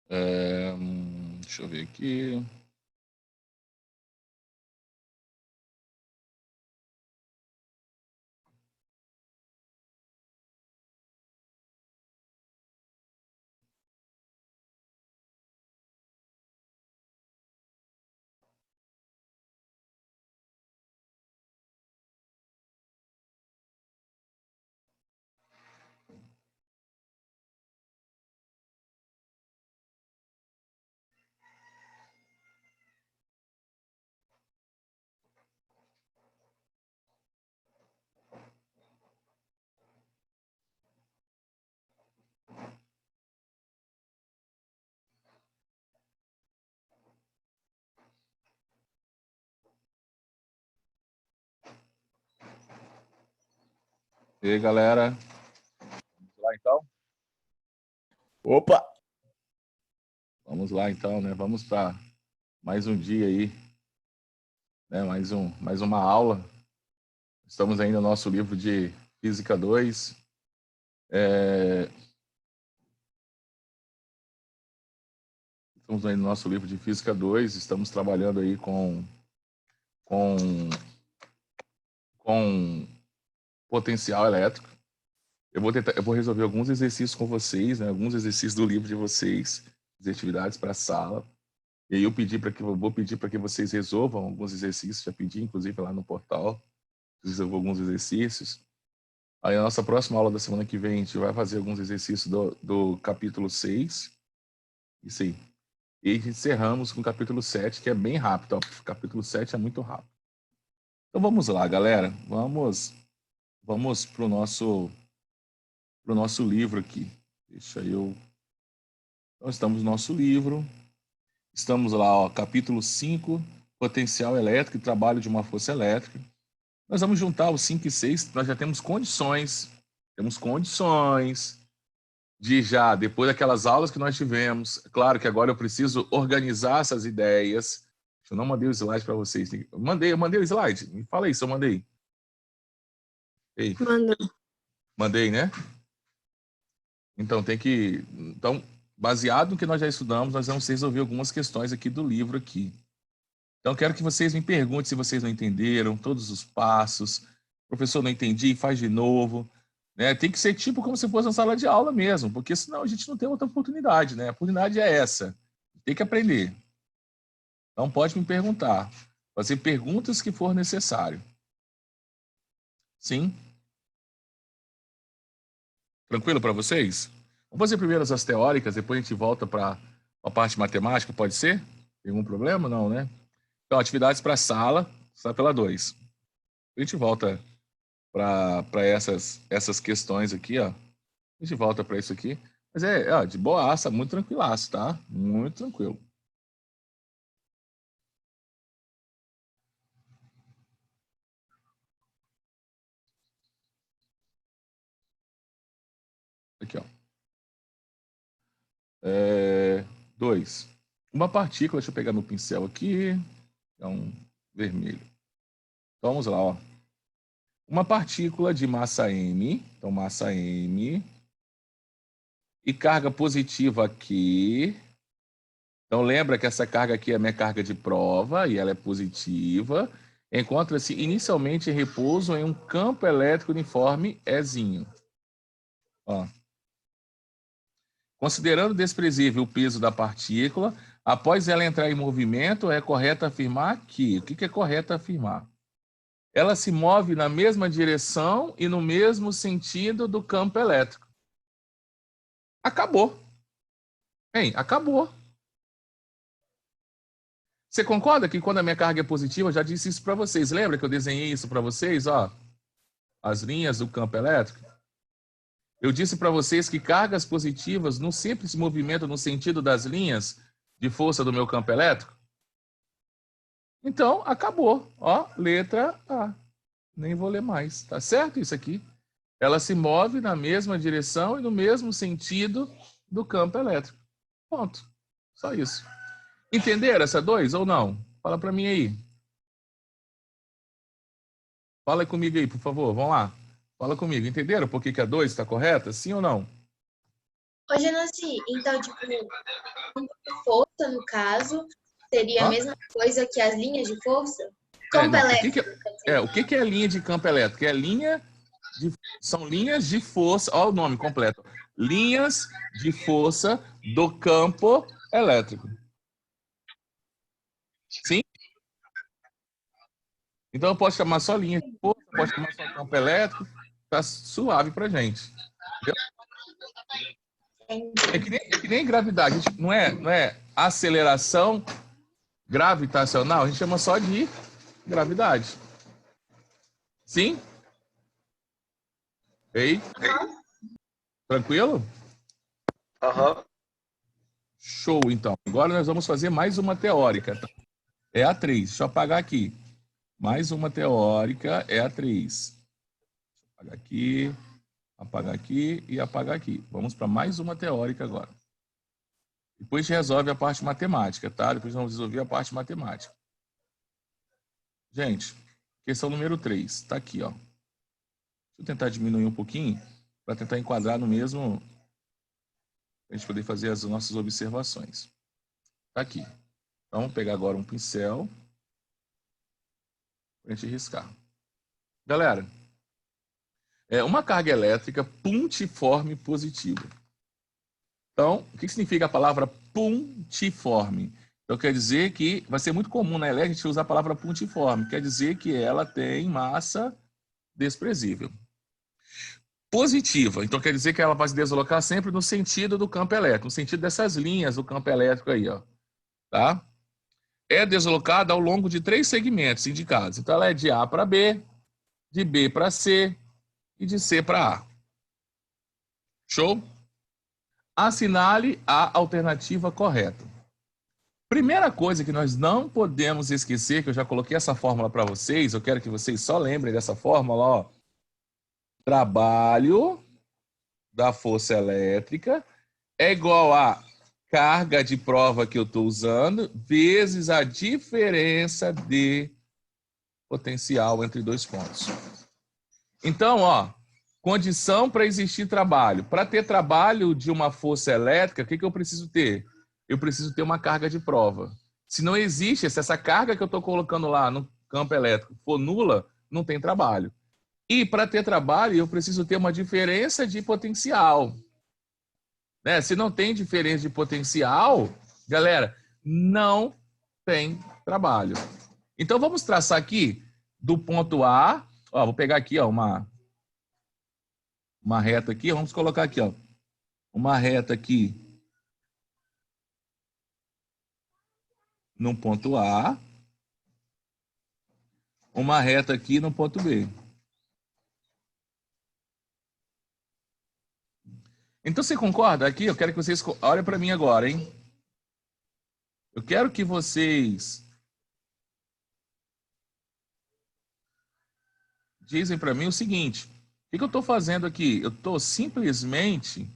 Deixa eu ver aqui. E aí, galera? Vamos lá, então? Opa! Vamos lá, então, né? Vamos para mais um dia aí, né? Mais uma aula. Estamos aí no nosso livro de Física 2. Estamos aí no nosso livro de Física 2. Estamos trabalhando aí com, com potencial elétrico. Eu vou resolver alguns exercícios com vocês, né? Alguns exercícios do livro de vocês, as atividades para a sala. E aí eu vou pedir para que vocês resolvam alguns exercícios, já pedi, inclusive, lá no portal, resolvam alguns exercícios. Aí, na nossa próxima aula da semana que vem, a gente vai fazer alguns exercícios do capítulo 6. Isso aí. E encerramos com o capítulo 7, que é bem rápido. Ó. O capítulo 7 é muito rápido. Então, vamos lá, galera. Vamos para o nosso livro aqui. Deixa eu... Então, estamos no nosso livro. Estamos lá, ó, capítulo 5, potencial elétrico e trabalho de uma força elétrica. Nós vamos juntar os 5 e 6, nós já temos condições de já, depois daquelas aulas que nós tivemos, claro que agora eu preciso organizar essas ideias. Eu não mandei o slide para vocês. Eu mandei o slide. Me fala aí se eu mandei. Ei, Mandou. mandei, né? Então, Então, baseado no que nós já estudamos, nós vamos resolver algumas questões aqui do livro aqui. Então, quero que vocês me perguntem se vocês não entenderam todos os passos. Professor, não entendi, faz de novo. Né? Tem que ser tipo como se fosse uma sala de aula mesmo, porque senão a gente não tem outra oportunidade, né? A oportunidade é essa. Tem que aprender. Então, pode me perguntar. Fazer perguntas que for necessário. Sim? Tranquilo para vocês? Vamos fazer primeiro as teóricas, depois a gente volta para a parte matemática, pode ser? Tem algum problema? Não, né? Então, atividades para a sala, pela 2. A gente volta para essas questões aqui, ó. A gente volta para isso aqui. Mas ó, de boaça, muito tranquilaço, tá? Muito tranquilo. Aqui, ó. 2. Uma partícula, deixa eu pegar meu pincel aqui. É um vermelho. Então, vamos lá, ó. Uma partícula de massa m, então massa m, e carga positiva aqui. Então, lembra que essa carga aqui é a minha carga de prova, e ela é positiva. Encontra-se inicialmente em repouso em um campo elétrico uniforme Ezinho. Ó. Considerando desprezível o peso da partícula, após ela entrar em movimento, é correto afirmar que... O que é correto afirmar? Ela se move na mesma direção e no mesmo sentido do campo elétrico. Acabou. Bem, acabou. Você concorda que quando a minha carga é positiva, eu já disse isso para vocês. Lembra que eu desenhei isso para vocês? Ó, as linhas do campo elétrico. Eu disse para vocês que cargas positivas não sempre se movimentam no sentido das linhas de força do meu campo elétrico. Então, acabou. Ó, letra A. Nem vou ler mais. Tá certo isso aqui? Ela se move na mesma direção e no mesmo sentido do campo elétrico. Ponto. Só isso. Entenderam essa 2 ou não? Fala para mim aí. Fala comigo aí, por favor. Vamos lá. Fala comigo. Entenderam por que a 2 está correta? Sim ou não? Ô, Genasi, então, tipo, força, no caso, seria a Hã? mesma coisa que as linhas de força? Campo Não. elétrico, O que que é linha de campo elétrico? São linhas de força. Olha o nome completo. Linhas de força do campo elétrico. Sim? Então eu posso chamar só linha de força, posso chamar só campo elétrico. Tá suave pra gente. Entendeu? É que nem gravidade. Não é aceleração gravitacional, a gente chama só de gravidade. Sim? Ei? Tranquilo? Aham. Show, então. Agora nós vamos fazer mais uma teórica. Tá? É a 3. Deixa eu apagar aqui. Mais uma teórica é a 3. Apagar aqui e apagar aqui. Vamos para mais uma teórica agora. Depois resolve a parte matemática, tá? Depois vamos resolver a parte matemática. Gente, questão número 3. Está aqui, ó. Deixa eu tentar diminuir um pouquinho para tentar enquadrar no mesmo... Para a gente poder fazer as nossas observações. Está aqui. Então, vamos pegar agora um pincel para a gente riscar. Galera, é uma carga elétrica puntiforme positiva. Então, o que significa a palavra puntiforme? Então, quer dizer que vai ser muito comum na elétrica a gente usar a palavra puntiforme. Quer dizer que ela tem massa desprezível. Positiva, então quer dizer que ela vai se deslocar sempre no sentido do campo elétrico, no sentido dessas linhas do campo elétrico aí, ó. Tá? É deslocada ao longo de 3 segmentos indicados. Então, ela é de A para B, de B para C e de C para A. Show? Assinale a alternativa correta. Primeira coisa que nós não podemos esquecer, que eu já coloquei essa fórmula para vocês, eu quero que vocês só lembrem dessa fórmula, ó. Trabalho da força elétrica é igual a carga de prova que eu estou usando vezes a diferença de potencial entre 2 pontos. Então, ó, condição para existir trabalho. Para ter trabalho de uma força elétrica, o que eu preciso ter? Eu preciso ter uma carga de prova. Se não existe, se essa carga que eu estou colocando lá no campo elétrico for nula, não tem trabalho. E para ter trabalho, eu preciso ter uma diferença de potencial. Né? Se não tem diferença de potencial, galera, não tem trabalho. Então, vamos traçar aqui do ponto A. Ó, vou pegar aqui ó, uma reta aqui. Vamos colocar aqui, ó, uma reta aqui no ponto A. Uma reta aqui no ponto B. Então, você concorda? Aqui, eu quero que vocês olhem para mim agora, hein? Eu quero que vocês dizem para mim o seguinte. O que eu estou fazendo aqui? Eu estou simplesmente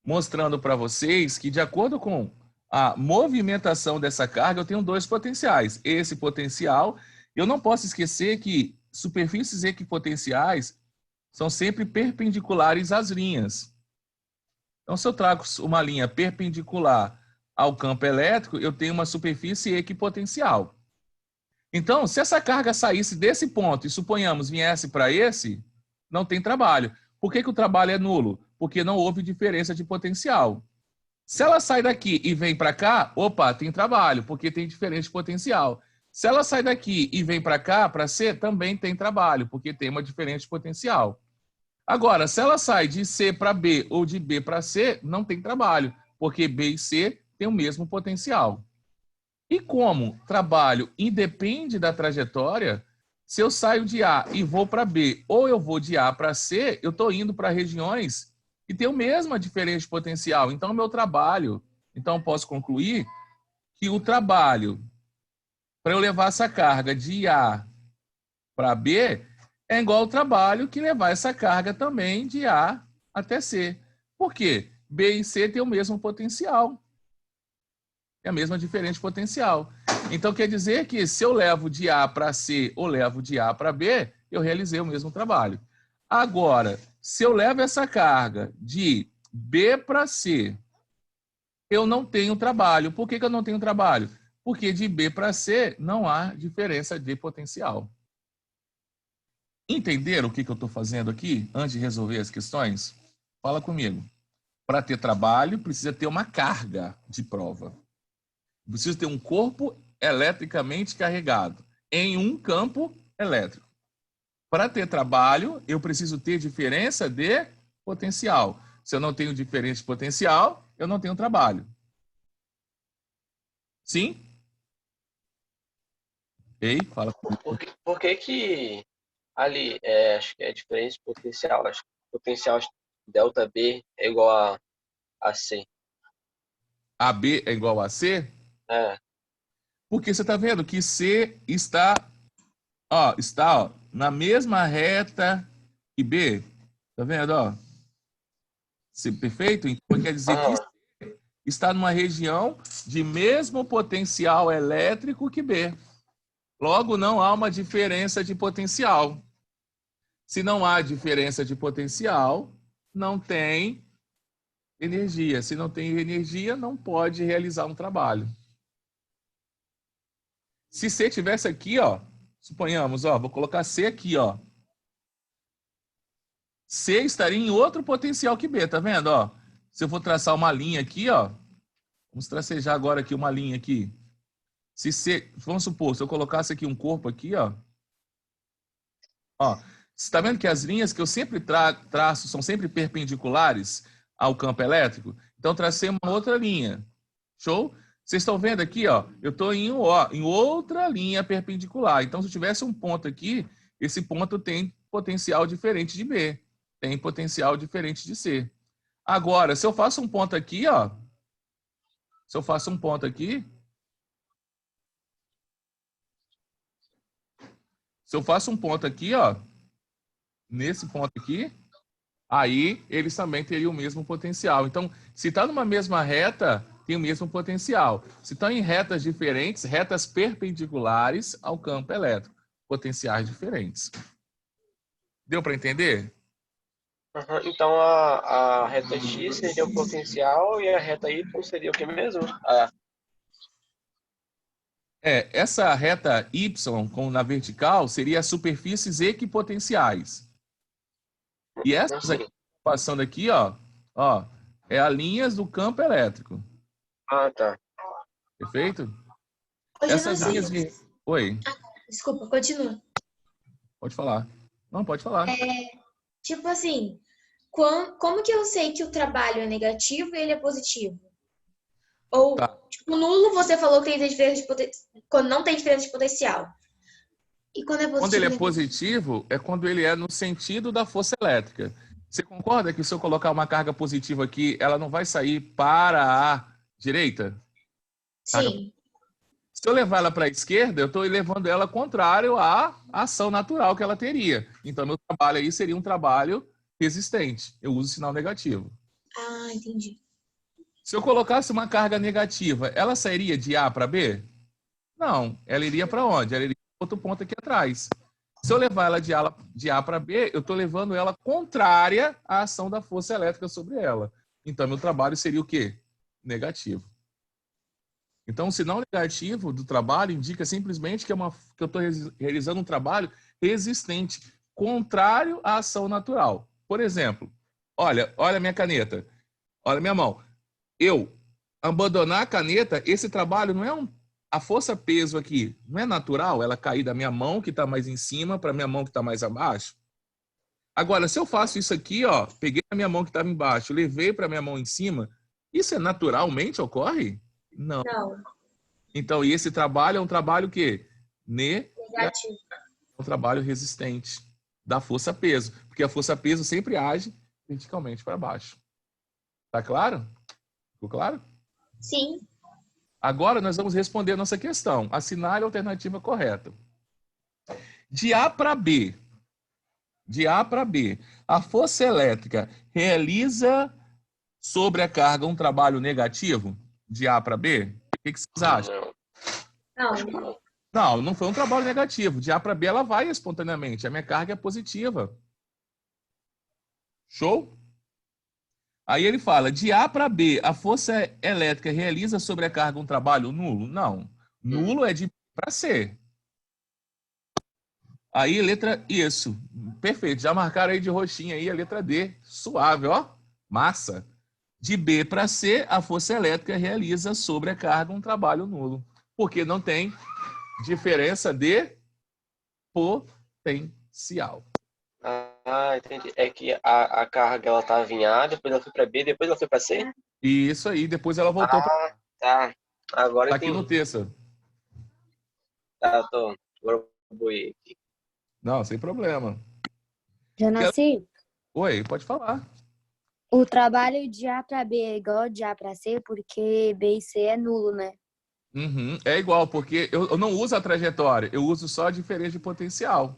mostrando para vocês que, de acordo com a movimentação dessa carga, eu tenho 2 potenciais. Esse potencial, eu não posso esquecer que superfícies equipotenciais são sempre perpendiculares às linhas. Então, se eu trago uma linha perpendicular ao campo elétrico, eu tenho uma superfície equipotencial. Então, se essa carga saísse desse ponto e, suponhamos, viesse para esse, não tem trabalho. Por que o trabalho é nulo? Porque não houve diferença de potencial. Se ela sai daqui e vem para cá, opa, tem trabalho, porque tem diferença de potencial. Se ela sai daqui e vem para cá, para C, também tem trabalho, porque tem uma diferença de potencial. Agora, se ela sai de C para B ou de B para C, não tem trabalho, porque B e C têm o mesmo potencial. E como trabalho independe da trajetória, se eu saio de A e vou para B, ou eu vou de A para C, eu estou indo para regiões que têm a mesma diferença de potencial. Então, meu trabalho... Então, eu posso concluir que o trabalho para eu levar essa carga de A para B é igual ao trabalho que levar essa carga também de A até C. Por quê? B e C têm o mesmo potencial. É a mesma diferença de potencial. Então, quer dizer que se eu levo de A para C ou levo de A para B, eu realizei o mesmo trabalho. Agora, se eu levo essa carga de B para C, eu não tenho trabalho. Por que eu não tenho trabalho? Porque de B para C não há diferença de potencial. Entenderam o que eu estou fazendo aqui antes de resolver as questões? Fala comigo. Para ter trabalho, precisa ter uma carga de prova. Precisa ter um corpo eletricamente carregado em um campo elétrico. Para ter trabalho, eu preciso ter diferença de potencial. Se eu não tenho diferença de potencial, eu não tenho trabalho. Sim? Ei, fala comigo. Por que ali, acho que é diferença de potencial, acho que potencial delta B é igual a C. AB é igual a C? É. Porque você está vendo que C está, na mesma reta que B. Está vendo? Ó? C, perfeito? Então quer dizer que C está numa região de mesmo potencial elétrico que B. Logo, não há uma diferença de potencial. Se não há diferença de potencial, não tem energia. Se não tem energia, não pode realizar um trabalho. Se C tivesse aqui, ó, suponhamos, ó, vou colocar C aqui, ó. C estaria em outro potencial que B, tá vendo, ó? Se eu for traçar uma linha aqui, ó, vamos tracejar agora aqui uma linha aqui. Se C, vamos supor, se eu colocasse aqui um corpo aqui, ó, você está vendo que as linhas que eu sempre traço são sempre perpendiculares ao campo elétrico? Então, tracei uma outra linha. Show? Vocês estão vendo aqui, ó, eu estou em outra linha perpendicular. Então, se eu tivesse um ponto aqui, esse ponto tem potencial diferente de B. Tem potencial diferente de C. Agora, se eu faço um ponto aqui, ó, se eu faço um ponto aqui, ó, nesse ponto aqui, aí eles também teriam o mesmo potencial. Então, se está numa mesma reta, tem o mesmo potencial. Se estão em retas diferentes, retas perpendiculares ao campo elétrico, potenciais diferentes. Deu para entender? Uhum. Então, a reta X seria o potencial e a reta Y seria o que mesmo? Essa reta Y na vertical seria as superfícies equipotenciais. E essas aqui, passando aqui, ó, é as linhas do campo elétrico. Ah, tá. Perfeito? Hoje Essas linhas de... Oi. Desculpa, continua. Pode falar. Não, pode falar. Tipo assim, como que eu sei que o trabalho é negativo e ele é positivo? Ou, tipo, nulo você falou que tem diferença de quando não tem diferença de potencial. E quando é positivo? Quando ele é positivo, é quando ele é no sentido da força elétrica. Você concorda que se eu colocar uma carga positiva aqui, ela não vai sair para a direita? Sim. Se eu levar ela para a esquerda, eu estou levando ela contrário à ação natural que ela teria. Então, meu trabalho aí seria um trabalho resistente. Eu uso sinal negativo. Ah, entendi. Se eu colocasse uma carga negativa, ela sairia de A para B? Não. Ela iria para onde? Ela iria para outro ponto aqui atrás. Se eu levar ela de A para B, eu estou levando ela contrária à ação da força elétrica sobre ela. Então, meu trabalho seria o quê? Negativo. Então, o sinal negativo do trabalho indica simplesmente que eu estou realizando um trabalho resistente, contrário à ação natural. Por exemplo, olha a minha caneta, olha a minha mão. Eu abandonar a caneta, esse trabalho não é a força-peso aqui, não é natural ela cair da minha mão, que está mais em cima, para a minha mão que está mais abaixo? Agora, se eu faço isso aqui, ó, peguei a minha mão que estava embaixo, levei para a minha mão em cima, isso naturalmente ocorre? Não. Não. Então, e esse trabalho é um trabalho que Negativo. É um trabalho resistente da força-peso, porque a força-peso sempre age verticalmente para baixo. Tá claro? Ficou claro? Sim. Agora nós vamos responder a nossa questão. Assinale a alternativa correta. De A para B, a força elétrica realiza sobre a carga um trabalho negativo? De A para B? O que vocês acham? Não. Não foi um trabalho negativo. De A para B ela vai espontaneamente. A minha carga é positiva. Show? Aí ele fala, de A para B, a força elétrica realiza sobre a carga um trabalho nulo? Não. Nulo é de B para C. Aí, letra isso. Perfeito. Já marcaram aí de roxinho aí a letra D. Suave, ó. Massa. De B para C, a força elétrica realiza sobre a carga um trabalho nulo. Porque não tem diferença de potencial. Ah, entendi. É que a carga ela tava em A, depois ela foi para B, depois ela foi para C? E isso aí, depois ela voltou para Ah, tá. Agora eu aqui no entendi. texto. Tá, tô. Agora eu boiei aqui. Não, sem problema. Já nasci. Oi, pode falar. O trabalho de A para B é igual de A para C, porque B e C é nulo, né? Uhum, é igual, porque eu não uso a trajetória, eu uso só a diferença de potencial.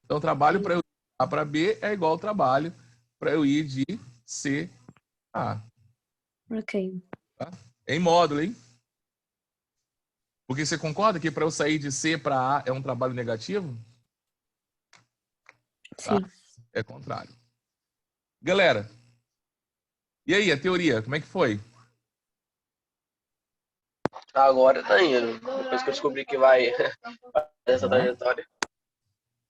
Então, trabalho para eu ir de A para B é igual ao trabalho para eu ir de C a A. Ok. Tá? Em módulo, hein? Porque você concorda que para eu sair de C para A é um trabalho negativo? Tá? Sim. É contrário. Galera, e aí, a teoria, como é que foi? Agora tá indo. Depois que eu descobri que vai essa trajetória.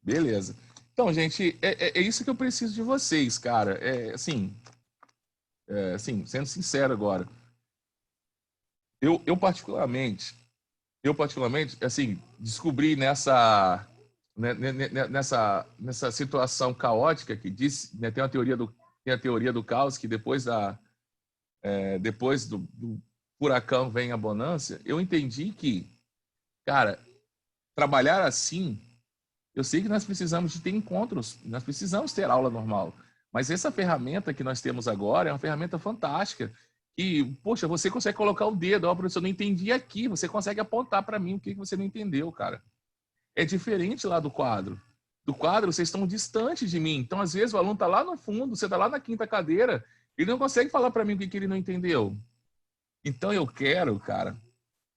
Beleza. Então, gente, é isso que eu preciso de vocês, cara. Assim, sendo sincero agora. Eu particularmente, assim, descobri nessa situação caótica que diz, né, tem a teoria do caos, que depois do furacão vem a bonança. Eu entendi que, cara, trabalhar assim, eu sei que nós precisamos de ter encontros, nós precisamos ter aula normal, mas essa ferramenta que nós temos agora é uma ferramenta fantástica, que, poxa, você consegue colocar o dedo, ó, professor, eu não entendi aqui, você consegue apontar para mim o que você não entendeu, cara. É diferente lá do quadro. Do quadro, vocês estão distantes de mim. Então, às vezes, o aluno está lá no fundo, você está lá na quinta cadeira, ele não consegue falar para mim o que ele não entendeu. Então, eu quero, cara,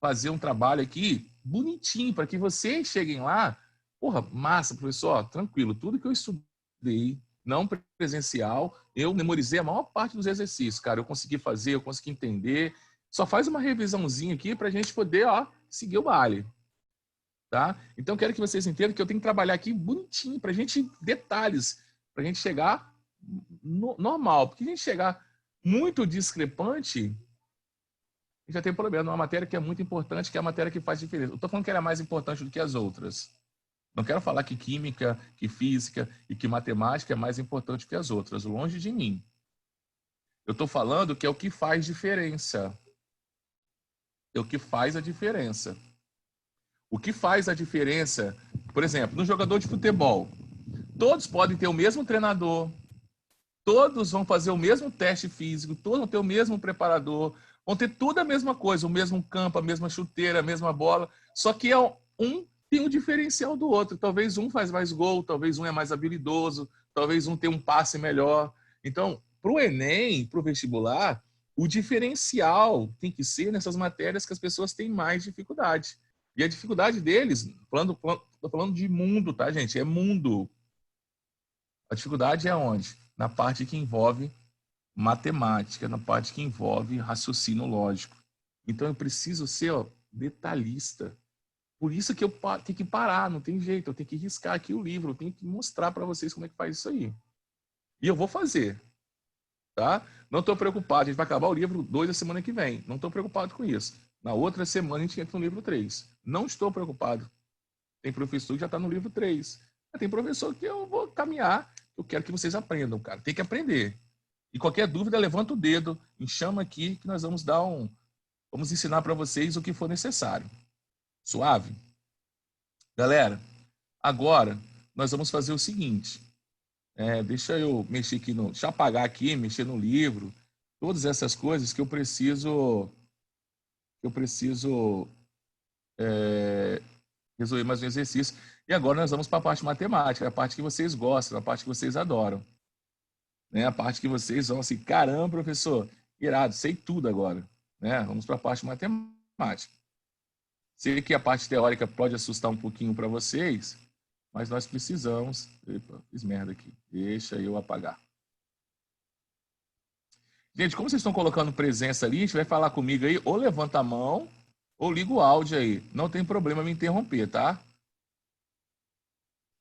fazer um trabalho aqui bonitinho, para que vocês cheguem lá. Porra, massa, professor, ó, tranquilo. Tudo que eu estudei, não presencial, eu memorizei a maior parte dos exercícios, cara. Eu consegui fazer, eu consegui entender. Só faz uma revisãozinha aqui para a gente poder, ó, seguir o baile. Tá? Então, quero que vocês entendam que eu tenho que trabalhar aqui bonitinho, para a gente, detalhes, para a gente chegar normal. Porque a gente chegar muito discrepante, já tem problema numa matéria que é muito importante, que é a matéria que faz diferença. Eu estou falando que ela é mais importante do que as outras. Não quero falar que química, que física e que matemática é mais importante que as outras. Longe de mim. Eu estou falando que é o que faz diferença. É o que faz a diferença. O que faz a diferença, por exemplo, no jogador de futebol, todos podem ter o mesmo treinador, todos vão fazer o mesmo teste físico, todos vão ter o mesmo preparador, vão ter tudo a mesma coisa, o mesmo campo, a mesma chuteira, a mesma bola, só que um tem um diferencial do outro. Talvez um faz mais gol, talvez um é mais habilidoso, talvez um tem um passe melhor. Então, para o Enem, para o vestibular, o diferencial tem que ser nessas matérias que as pessoas têm mais dificuldade. E a dificuldade deles, tô falando de mundo, tá, gente? É mundo. A dificuldade é onde? Na parte que envolve matemática, na parte que envolve raciocínio lógico. Então eu preciso ser, ó, detalhista. Por isso que eu tenho que parar, não tem jeito. Eu tenho que riscar aqui o livro, eu tenho que mostrar para vocês como é que faz isso aí. E eu vou fazer, tá? Não estou preocupado, a gente vai acabar o livro 2 da semana que vem. Não estou preocupado com isso. Na outra semana a gente entra no livro 3. Não estou preocupado. Tem professor que já está no livro 3. Tem professor que eu vou caminhar. Eu quero que vocês aprendam, cara. Tem que aprender. E qualquer dúvida, levanta o dedo, me chama aqui que nós vamos vamos ensinar para vocês o que for necessário. Suave? Galera, agora nós vamos fazer o seguinte. Deixa eu mexer aqui deixa eu apagar aqui, mexer no livro, todas essas coisas que eu preciso resolver mais um exercício. E agora nós vamos para a parte matemática, a parte que vocês gostam, a parte que vocês adoram. Né? A parte que vocês vão assim, caramba, professor, irado, sei tudo agora. Né? Vamos para a parte matemática. Sei que a parte teórica pode assustar um pouquinho para vocês, mas nós precisamos... Epa, fiz merda aqui. Deixa eu apagar. Gente, como vocês estão colocando presença ali, a gente vai falar comigo aí, ou levanta a mão, ou liga o áudio aí. Não tem problema me interromper, tá?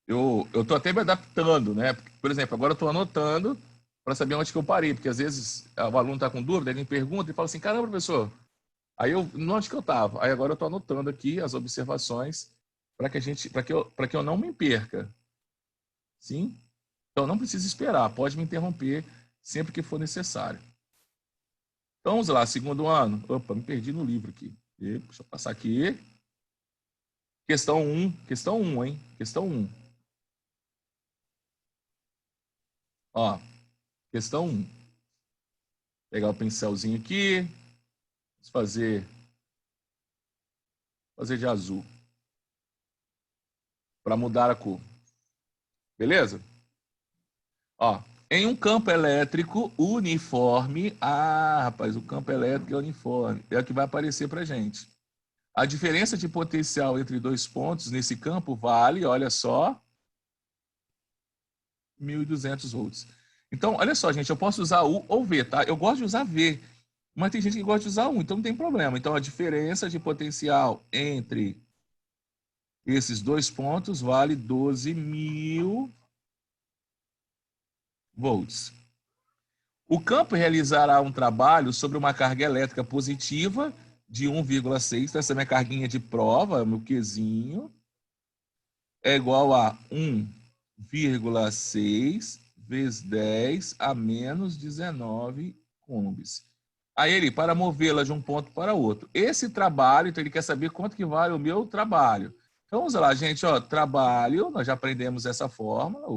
Eu tô até me adaptando, né? Por exemplo, agora eu tô anotando para saber onde que eu parei, porque às vezes o aluno tá com dúvida, ele me pergunta e fala assim, caramba, professor, aí eu, onde que eu tava? Aí agora eu tô anotando aqui as observações para que eu não me perca. Sim? Então não precisa esperar, pode me interromper sempre que for necessário. Então vamos lá, segundo ano. Opa, me perdi no livro aqui. Deixa eu passar aqui. Questão 1, hein? Questão 1. Ó, questão 1. Pegar o pincelzinho aqui, vamos fazer de azul para mudar a cor. Beleza? Ó, em um campo elétrico uniforme, rapaz, o campo elétrico é uniforme, é o que vai aparecer para gente. A diferença de potencial entre dois pontos nesse campo vale, olha só, 1.200 volts. Então, olha só, gente, eu posso usar U ou V, tá? Eu gosto de usar V, mas tem gente que gosta de usar U, então não tem problema. Então, a diferença de potencial entre esses dois pontos vale 12.000 volts. O campo realizará um trabalho sobre uma carga elétrica positiva de 1,6, essa é minha carguinha de prova, meu Qzinho, é igual a 1,6 vezes 10 a menos 19 coulombs. Aí ele, para movê-la de um ponto para outro. Esse trabalho, então ele quer saber quanto que vale o meu trabalho. Então vamos lá, gente, ó, trabalho, nós já aprendemos essa fórmula,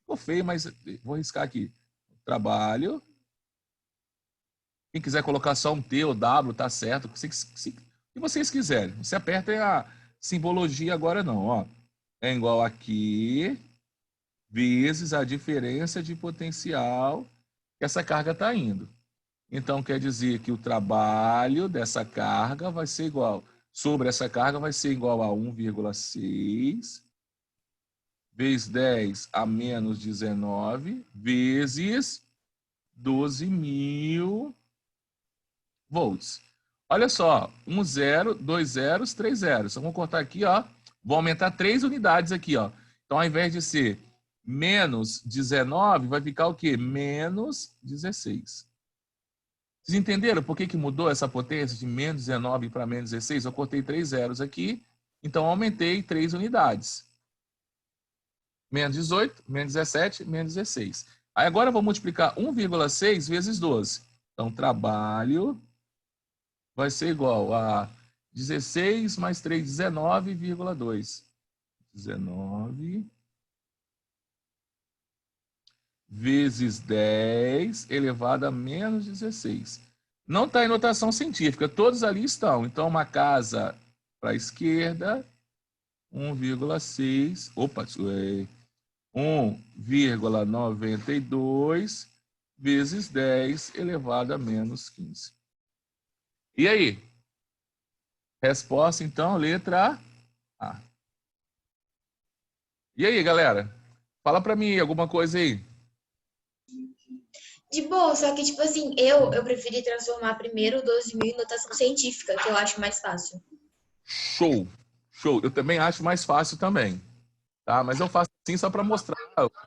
ficou feio, mas vou riscar aqui. Trabalho. Quem quiser colocar só um T ou W, tá certo. Se vocês quiserem. Você aperta a simbologia agora não, ó. É igual aqui, vezes a diferença de potencial que essa carga está indo. Então, quer dizer que o trabalho dessa carga vai ser igual, sobre essa carga vai ser igual a 1,6 vezes 10 a menos 19 vezes 12.000 volts. Olha só, 1 zero, 2 zeros, 3 zeros. Então, vamos cortar aqui, ó. Vou aumentar 3 unidades aqui, ó. Então, ao invés de ser menos 19, vai ficar o quê? Menos 16. Vocês entenderam por que mudou essa potência de menos 19 para menos 16? Eu cortei 3 zeros aqui, então aumentei 3 unidades. Menos 18, menos 17, menos 16. Aí agora eu vou multiplicar 1,6 vezes 12. Então, trabalho vai ser igual a 16 mais 3, 19,2. 19 vezes 10 elevado a menos 16. Não está em notação científica, todos ali estão. Então, uma casa para a esquerda, 1,6. Opa, 1,92 vezes 10 elevado a menos 15. E aí? Resposta, então, letra A. E aí, galera? Fala para mim alguma coisa aí. De boa, só que, tipo assim, eu preferi transformar primeiro 12.000 em notação científica, que eu acho mais fácil. Show, show. Eu também acho mais fácil também, tá? Mas eu faço assim só para mostrar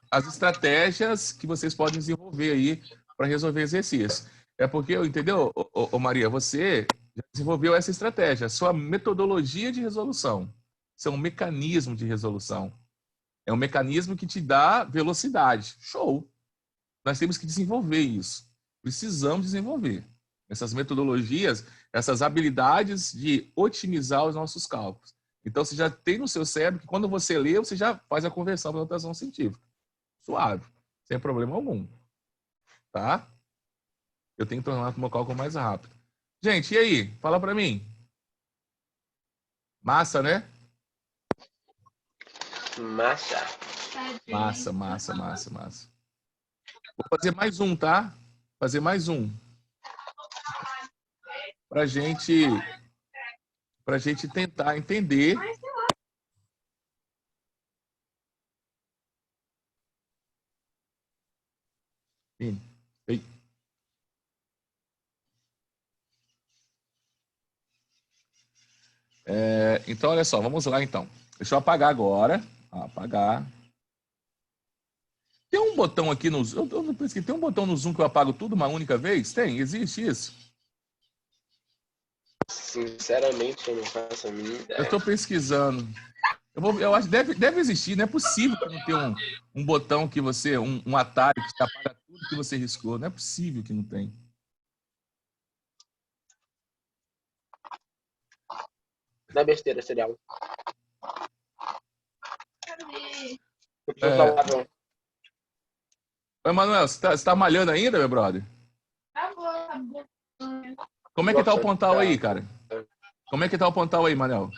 as estratégias que vocês podem desenvolver aí para resolver exercícios. É porque, entendeu, Maria, você já desenvolveu essa estratégia, a sua metodologia de resolução. Isso é um mecanismo de resolução. É um mecanismo que te dá velocidade. Show. Nós temos que desenvolver isso. Precisamos desenvolver essas metodologias, essas habilidades de otimizar os nossos cálculos. Então, você já tem no seu cérebro que quando você lê, você já faz a conversão para notação científica. Suave, sem problema algum. Tá? Eu tenho que tornar o meu cálculo mais rápido. Gente, e aí? Fala para mim. Massa, né? Massa. Massa. Vou fazer mais um, tá? Fazer mais um. Pra gente tentar entender. Ei. Então, olha só, vamos lá então. Deixa eu apagar agora. Apagar. Tem um botão aqui no Zoom. Eu não pensei, tem um botão no Zoom que eu apago tudo uma única vez? Tem? Existe isso? Sinceramente, eu não faço a mínima Eu ideia. estou pesquisando. Eu acho que deve existir. Não é possível que não tenha um botão que você, um atalho que apaga tudo que você riscou. Não é possível que não tem. Não é besteira, serial. Oi, Manuel, você tá malhando ainda, meu brother? Tá bom. Como é que tá o Pontal aí, cara? Como é que tá o Pontal aí, Manuel?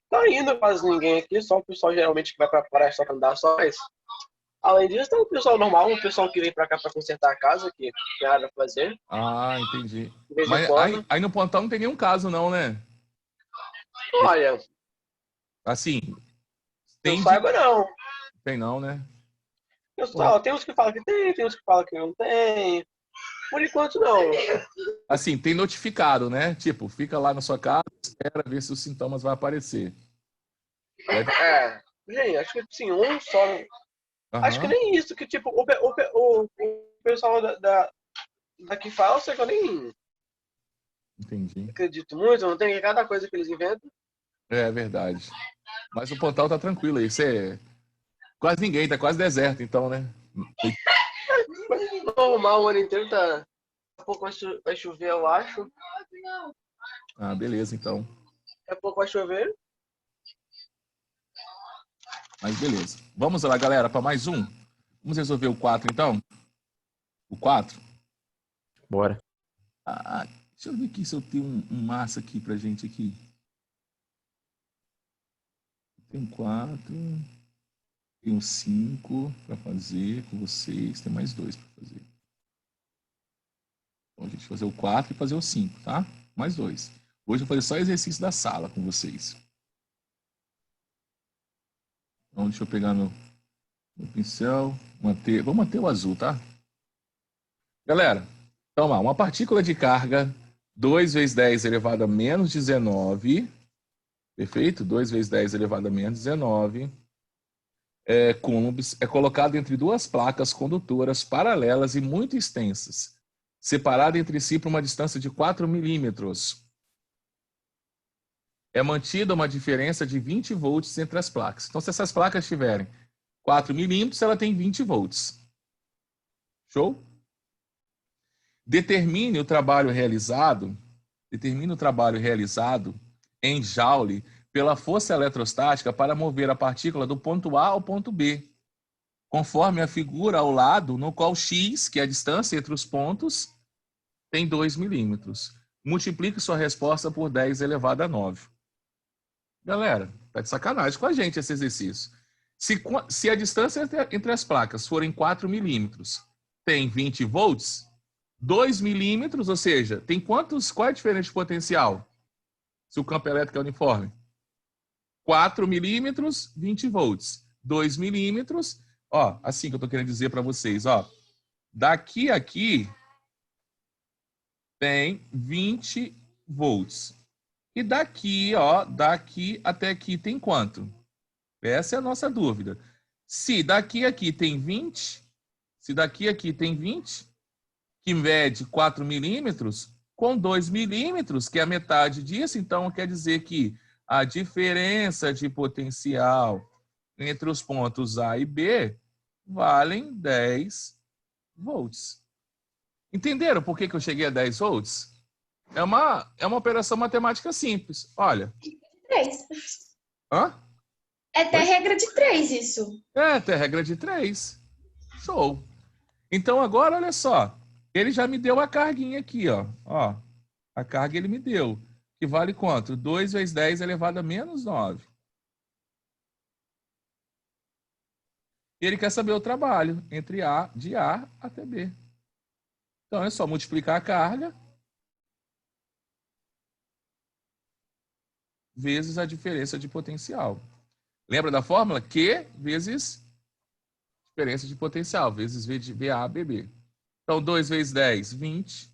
Tá indo quase ninguém aqui, só o pessoal geralmente que vai pra praia só pra andar, só isso. Além disso, tem o pessoal normal, um pessoal que vem pra cá pra consertar a casa, que tem nada pra fazer. Ah, entendi. De vez em Mas quando. aí no Pontal não tem nenhum caso, não, né? Olha, Assim, eu tem saiba não. Tem não, né? Tem uns que falam que tem uns que falam que não tem. Por enquanto, não. Assim, tem notificado, né? Tipo, fica lá na sua casa, espera ver se os sintomas vão aparecer. Gente, acho que sim, um só. Acho que Aham. nem isso, que tipo, o pessoal daqui fala, só que eu nem Entendi. acredito muito, não tem cada coisa que eles inventam. É verdade. Mas o Pontal tá tranquilo aí. Você quase ninguém, tá quase deserto, então, né? Normal, o ano inteiro tá. Daqui a pouco vai chover, eu acho. Ah, beleza, então. Daqui a pouco vai chover. Mas beleza. Vamos lá, galera, para mais um. Vamos resolver o 4, então? O 4? Bora. Deixa eu ver aqui se eu tenho um massa aqui pra gente aqui. Tem um 4. Tem um 5 para fazer com vocês. Tem mais 2 para fazer. Então, a gente vai fazer o 4 e fazer o 5, tá? Mais 2. Hoje eu vou fazer só exercício da sala com vocês. Então, deixa eu pegar meu pincel. Vou manter o azul, tá? Galera, então lá, uma partícula de carga 2 vezes 10 elevado a menos 19. Perfeito? 2 vezes 10 elevado a menos 19. Coulombs é colocado entre duas placas condutoras paralelas e muito extensas, separadas entre si por uma distância de 4 milímetros. É mantida uma diferença de 20 volts entre as placas. Então, se essas placas tiverem 4 milímetros, ela tem 20 volts. Show? Determine o trabalho realizado em Joule pela força eletrostática para mover a partícula do ponto A ao ponto B, conforme a figura ao lado, no qual x, que é a distância entre os pontos, tem 2 milímetros. Multiplique sua resposta por 10 elevado a 9. Galera, tá de sacanagem com a gente esse exercício. Se a distância entre as placas forem 4 milímetros, tem 20 volts, 2 milímetros, ou seja, tem qual é a diferença de potencial? Se o campo elétrico é uniforme. 4 milímetros, 20 volts. 2 milímetros, ó, assim que eu estou querendo dizer para vocês, ó. Daqui a aqui tem 20 volts. E daqui, ó, daqui até aqui tem quanto? Essa é a nossa dúvida. Se daqui a aqui tem 20, que mede 4 milímetros, com 2 milímetros, que é a metade disso, então quer dizer que a diferença de potencial entre os pontos A e B valem 10 volts. Entenderam por que eu cheguei a 10 volts? É uma operação matemática simples. Olha. 3. Hã? É até regra de 3 isso. Até regra de 3. Show. Então agora, olha só. Ele já me deu a carguinha aqui, ó. Ó, a carga ele me deu. Que vale quanto? 2 vezes 10 elevado a menos 9. E ele quer saber o trabalho de A até B. Então é só multiplicar a carga vezes a diferença de potencial. Lembra da fórmula? Q vezes diferença de potencial, vezes V de VA, BB. Então, 2 vezes 10, 20.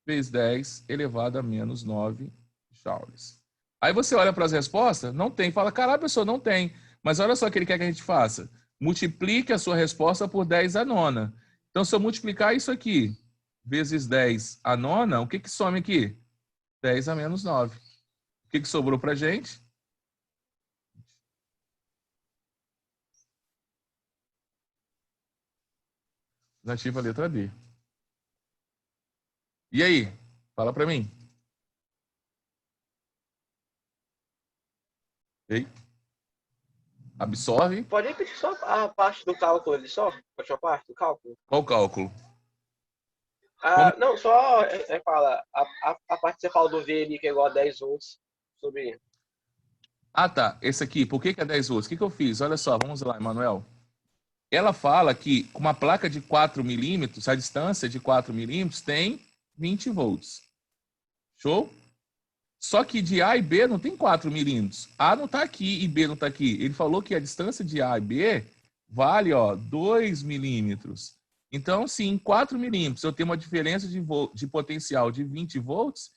vezes 10 elevado a menos 9 joules. Aí você olha para as respostas, não tem. Fala, caralho, pessoa, não tem. Mas olha só o que ele quer que a gente faça. Multiplique a sua resposta por 10 à nona. Então, se eu multiplicar isso aqui, vezes 10 à nona, o que que some aqui? 10 a menos 9. O que que sobrou para a gente? Alternativa letra D. E aí? Fala para mim. Ei? Absorve. Pode repetir só a parte do cálculo ali, só? A última parte do cálculo? Qual o cálculo? Não, só fala, a parte que você fala do V ali, que é igual a 10 volts, sobre... Ah, tá. Esse aqui, por que é 10 volts? O que eu fiz? Olha só, vamos lá, Emanuel. Ela fala que com uma placa de 4 milímetros, a distância de 4 milímetros tem 20 volts. Show? Só que de A e B não tem 4 milímetros. A não está aqui e B não está aqui. Ele falou que a distância de A e B vale 2 milímetros. Então, se em 4 milímetros eu tenho uma diferença de potencial de 20 volts,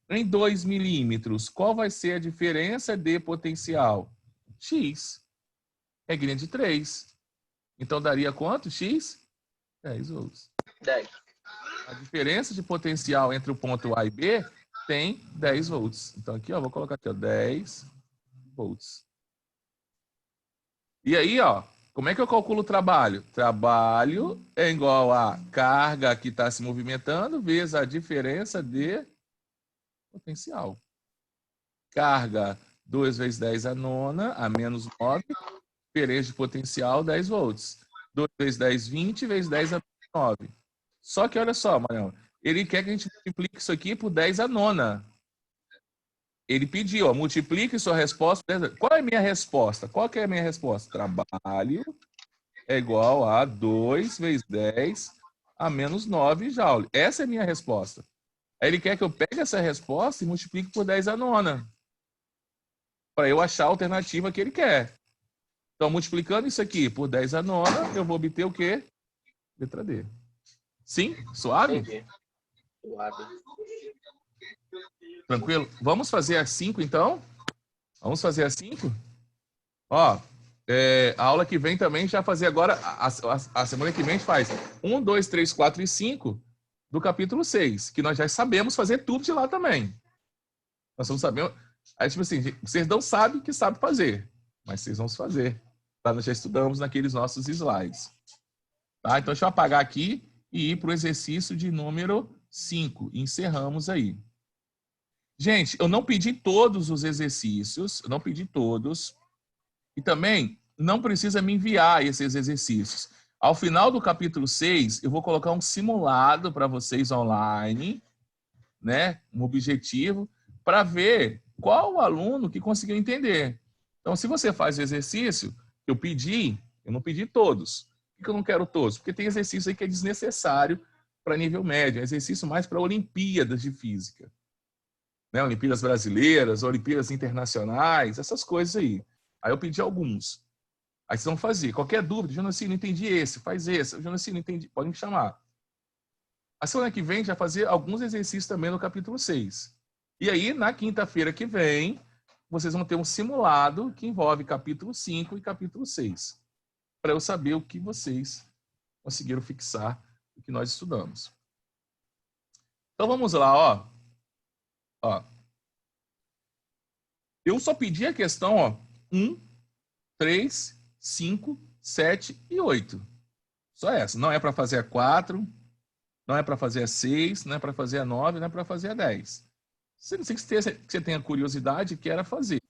em 2 milímetros, qual vai ser a diferença de potencial? X. Regrinha de 3. Então, daria quanto? X? 10 volts. 10. A diferença de potencial entre o ponto A e B tem 10 volts. Então, aqui, vou colocar aqui, 10 volts. E aí, como é que eu calculo o trabalho? Trabalho é igual a carga que está se movimentando vezes a diferença de potencial. Carga 2 vezes 10 à nona, a menos 9, diferença de potencial 10 volts. 2 vezes 10, 20, vezes 10 a 9. Só que olha só, Manuel, ele quer que a gente multiplique isso aqui por 10 à nona. Ele pediu, multiplique sua resposta. Qual é a minha resposta? Qual que é a minha resposta? Trabalho é igual a 2 vezes 10 a menos 9 joule. Essa é a minha resposta. Aí ele quer que eu pegue essa resposta e multiplique por 10 à nona. Para eu achar a alternativa que ele quer. Então, multiplicando isso aqui por 10 à nona, eu vou obter o quê? Letra D. Sim? Suave? Entendi. Suave. Tranquilo? Vamos fazer a 5, então? Vamos fazer a 5? A aula que vem também já fazer agora, a semana que vem a gente faz 1, 2, 3, 4 e 5 do capítulo 6, que nós já sabemos fazer tudo de lá também. Nós estamos sabendo. Aí, tipo assim, vocês não sabem que sabem fazer, mas vocês vão fazer. Tá? Nós já estudamos naqueles nossos slides. Tá? Então, deixa eu apagar aqui e ir para o exercício de número 5. Encerramos aí. Gente, eu não pedi todos os exercícios, eu não pedi todos. E também não precisa me enviar esses exercícios. Ao final do capítulo 6, eu vou colocar um simulado para vocês online, né? Um objetivo, para ver qual o aluno que conseguiu entender. Então, se você faz o exercício, eu não pedi todos. Por que eu não quero todos? Porque tem exercício aí que é desnecessário para nível médio, é exercício mais para Olimpíadas de Física. Né? Olimpíadas brasileiras, Olimpíadas internacionais, essas coisas aí. Aí eu pedi alguns. Aí vocês vão fazer. Qualquer dúvida, Jonacino, não entendi esse, faz esse. Jonacino, não entendi, pode me chamar. A semana que vem já fazer alguns exercícios também no capítulo 6. E aí, na quinta-feira que vem, vocês vão ter um simulado que envolve capítulo 5 e capítulo 6. Para eu saber o que vocês conseguiram fixar, o que nós estudamos. Então vamos lá, ó. Eu só pedi a questão, 1, 3, 5, 7 e 8. Só essa. Não é para fazer a 4, não é para fazer a 6, não é para fazer a 9, não é para fazer a 10. Você não sei que você tenha curiosidade e queira fazer.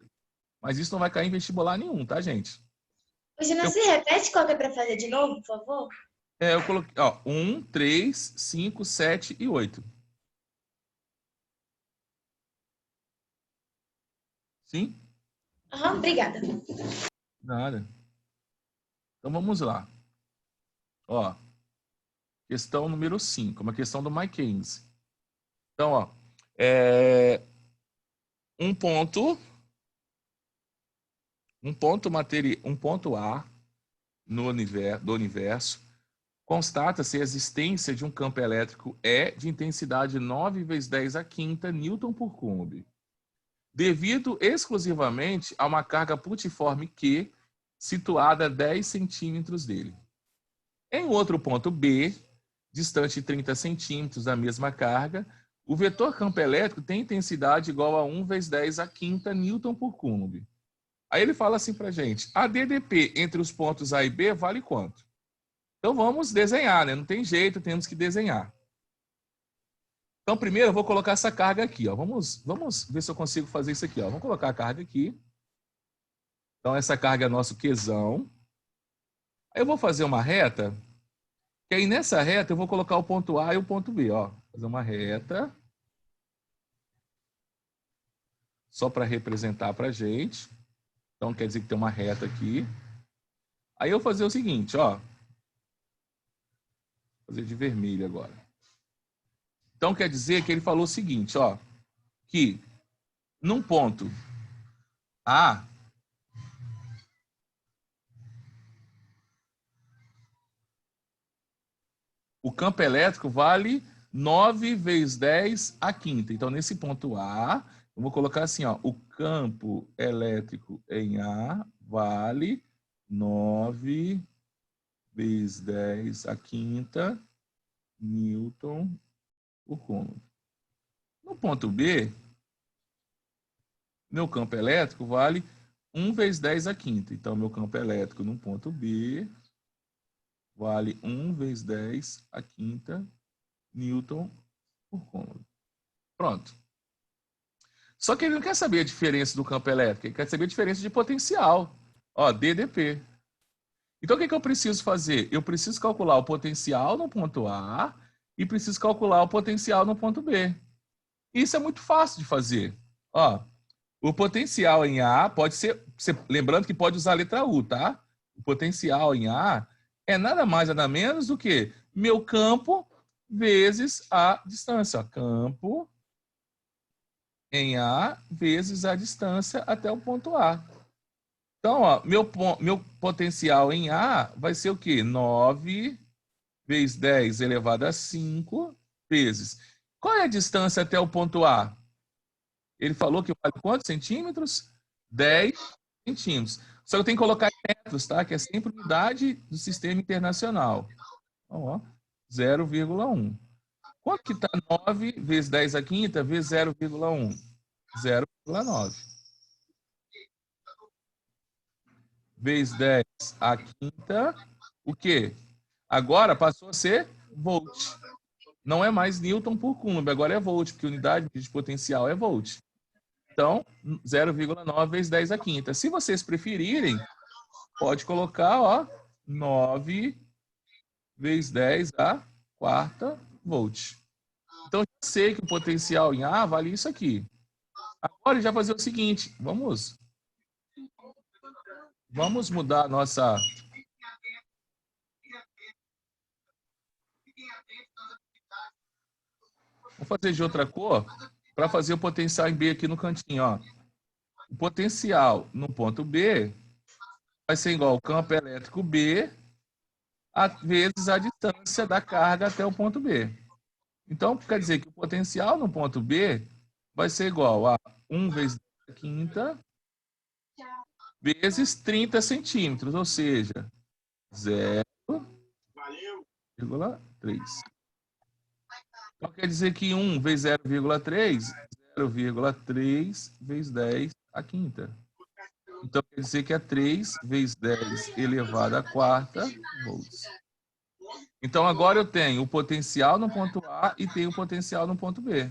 Mas isso não vai cair em vestibular nenhum, tá, gente? Você repete qual que é para fazer de novo, por favor? Eu coloquei, 1, 3, 5, 7 e 8. Sim? Obrigada. Nada. Então vamos lá. Questão número 5, uma questão do Mackenzie. Então, um ponto A do universo constata-se a existência de um campo elétrico E de intensidade 9 vezes 10 a quinta Newton por cômodo, devido exclusivamente a uma carga putiforme Q situada a 10 centímetros dele. Em outro ponto B, distante de 30 centímetros da mesma carga, o vetor campo elétrico tem intensidade igual a 1 vezes 10 a quinta Newton por cômodo. Aí ele fala assim para a gente, a DDP entre os pontos A e B vale quanto? Então vamos desenhar, né? Não tem jeito, temos que desenhar. Então primeiro eu vou colocar essa carga aqui, ó. Vamos ver se eu consigo fazer isso aqui, ó. Vamos colocar a carga aqui. Então essa carga é nosso Qzão. Aí eu vou fazer uma reta, que aí nessa reta eu vou colocar o ponto A e o ponto B, ó. Fazer uma reta. Só para representar para a gente. Então quer dizer que tem uma reta aqui. Aí eu vou fazer o seguinte, ó. Vou fazer de vermelho agora. Então quer dizer que ele falou o seguinte, ó. Que num ponto A, o campo elétrico vale 9 vezes 10 a quinta. Então nesse ponto A, eu vou colocar assim, ó. O campo elétrico em A vale 9 vezes 10 a quinta Newton por cômodo. No ponto B, meu campo elétrico vale 1 vezes 10 a quinta. Então, meu campo elétrico no ponto B vale 1 vezes 10 a quinta Newton por cômodo. Pronto. Só que ele não quer saber a diferença do campo elétrico, ele quer saber a diferença de potencial. Ó, DDP. Então, o que eu preciso fazer? Eu preciso calcular o potencial no ponto A e preciso calcular o potencial no ponto B. Isso é muito fácil de fazer. Ó, o potencial em A pode ser, lembrando que pode usar a letra U, tá? O potencial em A é nada mais, nada menos do que meu campo vezes a distância. Ó, campo em A vezes a distância até o ponto A. Então, ó, meu potencial em A vai ser o quê? 9 vezes 10 elevado a 5 vezes. Qual é a distância até o ponto A? Ele falou que vale quantos centímetros? 10 centímetros. Só que eu tenho que colocar em metros, tá? Que é sempre unidade do sistema internacional. Então, ó, 0,1. Quanto que está 9 vezes 10 a quinta vezes 0,1? 0,9. Vezes 10 a quinta, o quê? Agora passou a ser volt. Não é mais Newton por cômodo, agora é volt, porque unidade de potencial é volt. Então, 0,9 vezes 10 a quinta. Se vocês preferirem, pode colocar, ó, 9 vezes 10 a quarta volt. Então, já sei que o potencial em A vale isso aqui. Agora, já fazer o seguinte, vamos mudar a nossa... Vamos fazer de outra cor para fazer o potencial em B aqui no cantinho, ó. O potencial no ponto B vai ser igual ao campo elétrico B vezes a distância da carga até o ponto B. Então, quer dizer que o potencial no ponto B vai ser igual a 1 vezes 10 a quinta vezes 30 centímetros, ou seja, 0,3. Então, quer dizer que 1 vezes 0,3, 0,3 vezes 10 a quinta. Então, quer dizer que é 3 vezes 10 elevado a quarta volts. Então, agora eu tenho o potencial no ponto A e tenho o potencial no ponto B.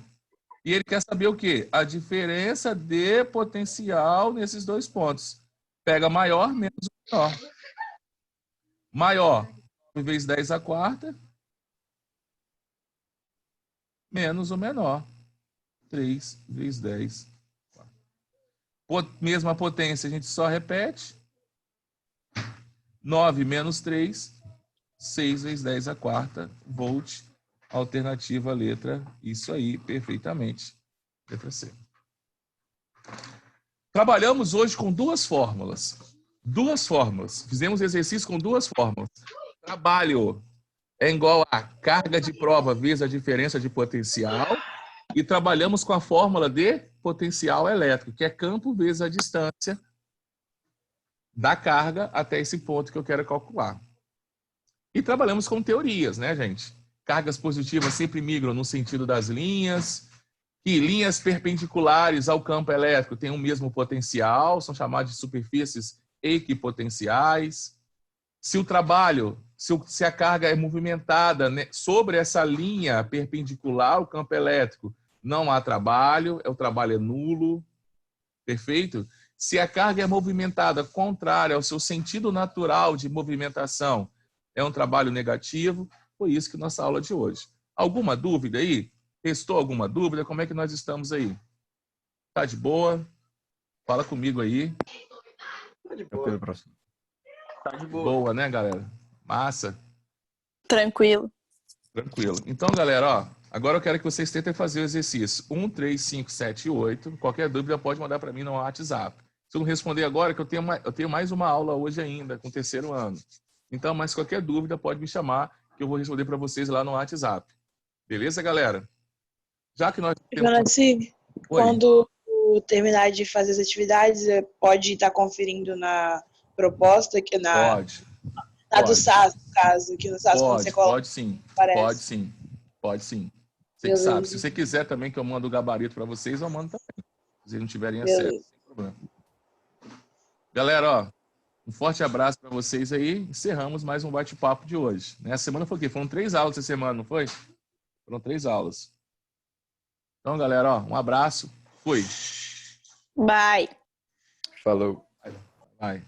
E ele quer saber o quê? A diferença de potencial nesses dois pontos. Pega maior menos o menor. Maior, 9 vezes 10 a quarta, menos o menor, 3 vezes 10. Mesma potência, a gente só repete. 9 menos 3, 6 vezes 10 a quarta, volt. Alternativa letra, isso aí, perfeitamente. Letra C. Trabalhamos hoje com duas fórmulas. Duas fórmulas. Fizemos exercício com duas fórmulas. Trabalho. é igual a carga de prova vezes a diferença de potencial. E trabalhamos com a fórmula de potencial elétrico, que é campo vezes a distância da carga até esse ponto que eu quero calcular. E trabalhamos com teorias, né, gente? Cargas positivas sempre migram no sentido das linhas, que linhas perpendiculares ao campo elétrico têm o mesmo potencial, são chamadas de superfícies equipotenciais. Se o trabalho, se a carga é movimentada, né, sobre essa linha perpendicular ao campo elétrico, não há trabalho, o trabalho é nulo, perfeito? Se a carga é movimentada contrária ao seu sentido natural de movimentação, é um trabalho negativo. Foi isso que nossa aula de hoje. Alguma dúvida aí? Restou alguma dúvida? Como é que nós estamos aí? Tá de boa? Fala comigo aí. Tá de boa. Tá de boa. Boa, né, galera? Massa. Tranquilo. Tranquilo. Então, galera, ó, agora eu quero que vocês tentem fazer o exercício 1, 3, 5, 7 e 8. Qualquer dúvida pode mandar para mim no WhatsApp. Se eu não responder agora, que eu tenho mais uma aula hoje ainda, com o 3º ano. Então, mas qualquer dúvida pode me chamar, que eu vou responder para vocês lá no WhatsApp. Beleza, galera? Já que nós temos... Jonaci, quando terminar de fazer as atividades, pode estar conferindo na proposta, que na... Pode. Na do SAS, no caso, que no SAS quando você coloca... Pode sim, parece. pode sim, pode sim. Você que sabe. Se você quiser também que eu mando o gabarito para vocês, eu mando também. Se vocês não tiverem acesso, sem problema. Galera, ó, um forte abraço para vocês aí. Encerramos mais um bate-papo de hoje. Né? A semana foi o quê? Foram 3 aulas essa semana, não foi? Foram 3 aulas. Então, galera, ó, um abraço. Fui. Bye. Falou. Bye.